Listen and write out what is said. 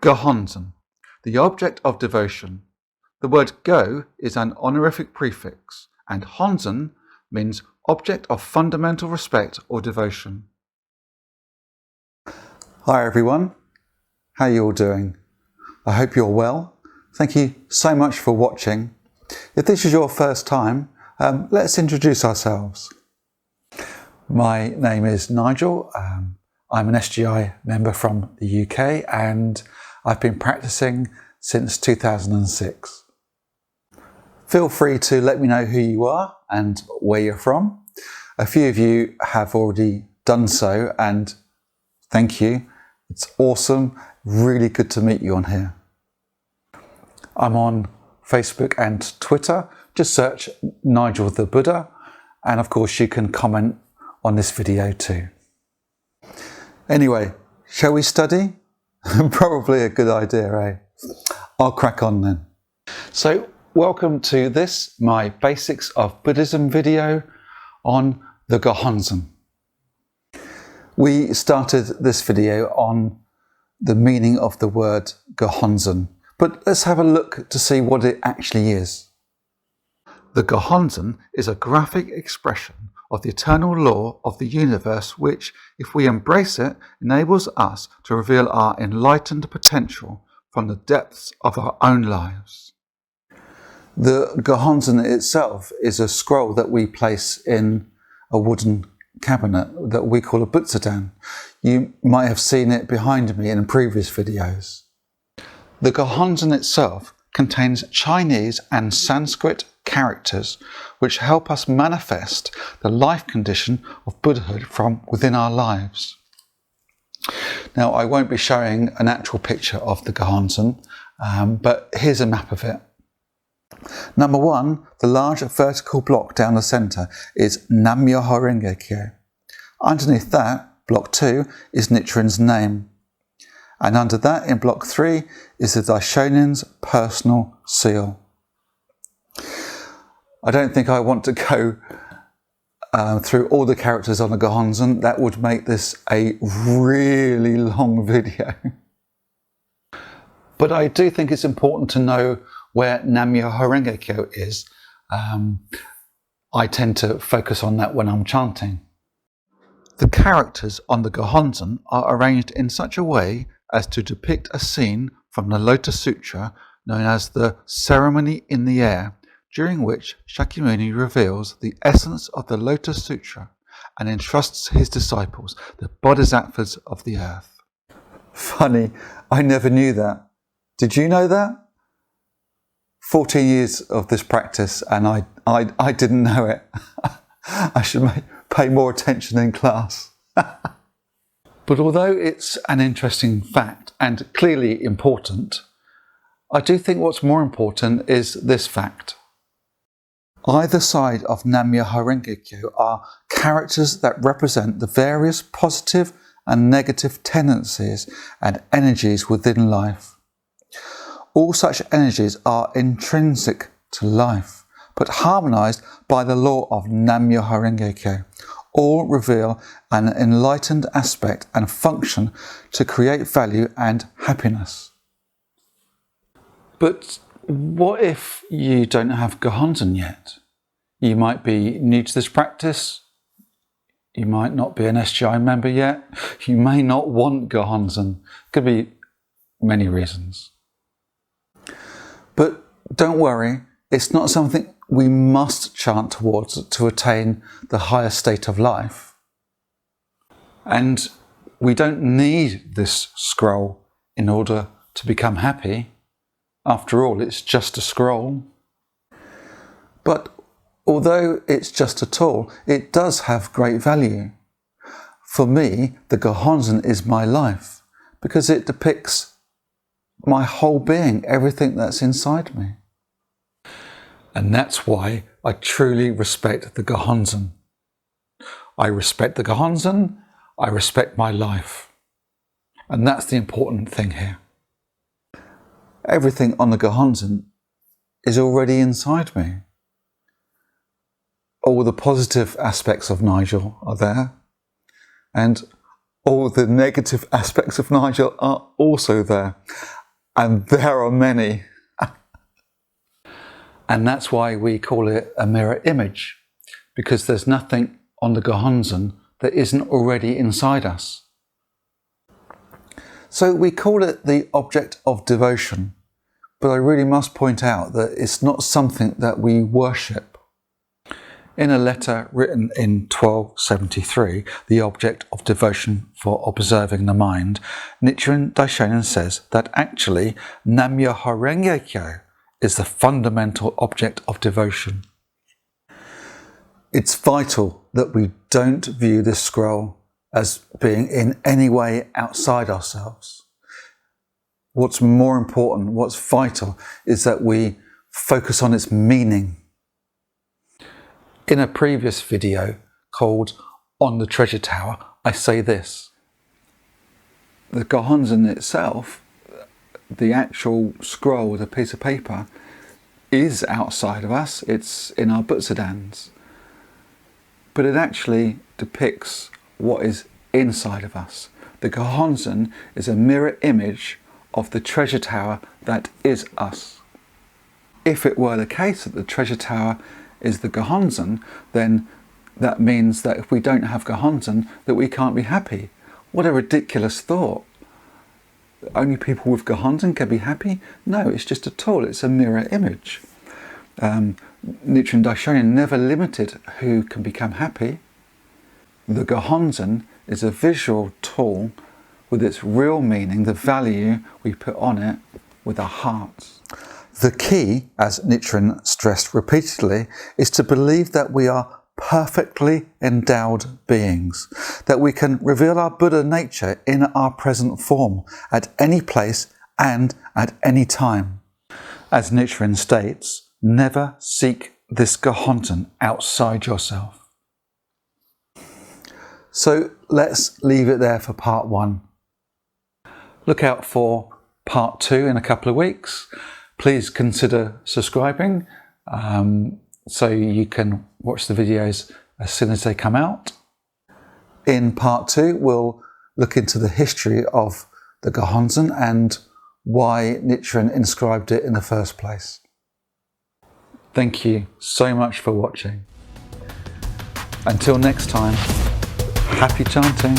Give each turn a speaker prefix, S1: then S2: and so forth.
S1: Gohonzon, the object of devotion. The word go is an honorific prefix, and honzon means object of fundamental respect or devotion. Hi everyone, how are you all doing? I hope you're well. Thank you so much for watching. If this is your first time, let's introduce ourselves. My name is Nigel. I'm an SGI member from the UK and I've been practicing since 2006. Feel free to let me know who you are and where you're from. A few of you have already done so and thank you. It's awesome, really good to meet you on here. I'm on Facebook and Twitter. Just search Nigel the Buddha, and of course you can comment on this video too. Anyway, shall we study? Probably a good idea, eh? I'll crack on then. So, welcome to this, my Basics of Buddhism video on the Gohonzon. We started this video on the meaning of the word Gohonzon, but let's have a look to see what it actually is. The Gohonzon is a graphic expression of the eternal law of the universe which, if we embrace it, enables us to reveal our enlightened potential from the depths of our own lives. The Gohonzon itself is a scroll that we place in a wooden cabinet that we call a butsudan. You might have seen it behind me in previous videos. The Gohonzon itself contains Chinese and Sanskrit characters which help us manifest the life condition of Buddhahood from within our lives. Now, I won't be showing an actual picture of the Gohonzon, but here's a map of it. Number 1, the large vertical block down the centre is Nam Myoho Renge Kyo. Underneath that, block 2 is Nichiren's name. And under that, in block 3, is the Daishonin's personal seal. I don't think I want to go through all the characters on the Gohonzon. That would make this a really long video. But I do think it's important to know where Nam Myoho Renge Kyo is. I tend to focus on that when I'm chanting. The characters on the Gohonzon are arranged in such a way as to depict a scene from the Lotus Sutra known as the ceremony in the air, during which Shakyamuni reveals the essence of the Lotus Sutra and entrusts his disciples, the bodhisattvas of the earth. Funny, I never knew that. Did you know that? 14 years of this practice and I didn't know it. I should pay more attention in class. But although it's an interesting fact and clearly important, I do think what's more important is this fact. Either side of Nam Myoho Renge Kyo are characters that represent the various positive and negative tendencies and energies within life. All such energies are intrinsic to life, but harmonized by the law of Nam Myoho Renge Kyo. All reveal an enlightened aspect and function to create value and happiness. But what if you don't have Gohonzon yet? You might be new to this practice. You might not be an SGI member yet. You may not want Gohonzon. Could be many reasons. But don't worry, it's not something we must chant towards to attain the higher state of life. And we don't need this scroll in order to become happy. After all, it's just a scroll. But although it's just a tool, it does have great value. For me, the Gohonzon is my life because it depicts my whole being, everything that's inside me. And that's why I truly respect the Gohonzon. I respect the Gohonzon, I respect my life. And that's the important thing here. Everything on the Gohonzon is already inside me. All the positive aspects of Nigel are there, and all the negative aspects of Nigel are also there. And there are many. And that's why we call it a mirror image, because there's nothing on the Gohonzon that isn't already inside us. So we call it the object of devotion, but I really must point out that it's not something that we worship. In a letter written in 1273, The Object of Devotion for Observing the Mind, Nichiren Daishonin says that actually Nam Myoho Renge Kyo is the fundamental object of devotion. It's vital that we don't view this scroll as being in any way outside ourselves. What's more important, what's vital, is that we focus on its meaning. In a previous video called On the Treasure Tower, I say this: the Gohonzon itself, the actual scroll, the piece of paper, is outside of us. It's in our butsudan's. But it actually depicts what is inside of us. The Gohonzon is a mirror image of the treasure tower that is us. If it were the case that the treasure tower is the Gohonzon, then that means that if we don't have Gohonzon, that we can't be happy. What a ridiculous thought. Only people with Gohonzon can be happy? No, it's just a tool, it's a mirror image. Nichiren Daishonin never limited who can become happy. The Gohonzon is a visual tool with its real meaning, the value we put on it with our hearts. The key, as Nichiren stressed repeatedly, is to believe that we are perfectly endowed beings, that we can reveal our Buddha nature in our present form, at any place and at any time. As Nichiren states, never seek this Gohonzon outside yourself. So let's leave it there for part 1. Look out for part 2 in a couple of weeks. Please consider subscribing so you can watch the videos as soon as they come out. In part 2, we'll look into the history of the Gohonzon and why Nichiren inscribed it in the first place. Thank you so much for watching. Until next time, happy chanting.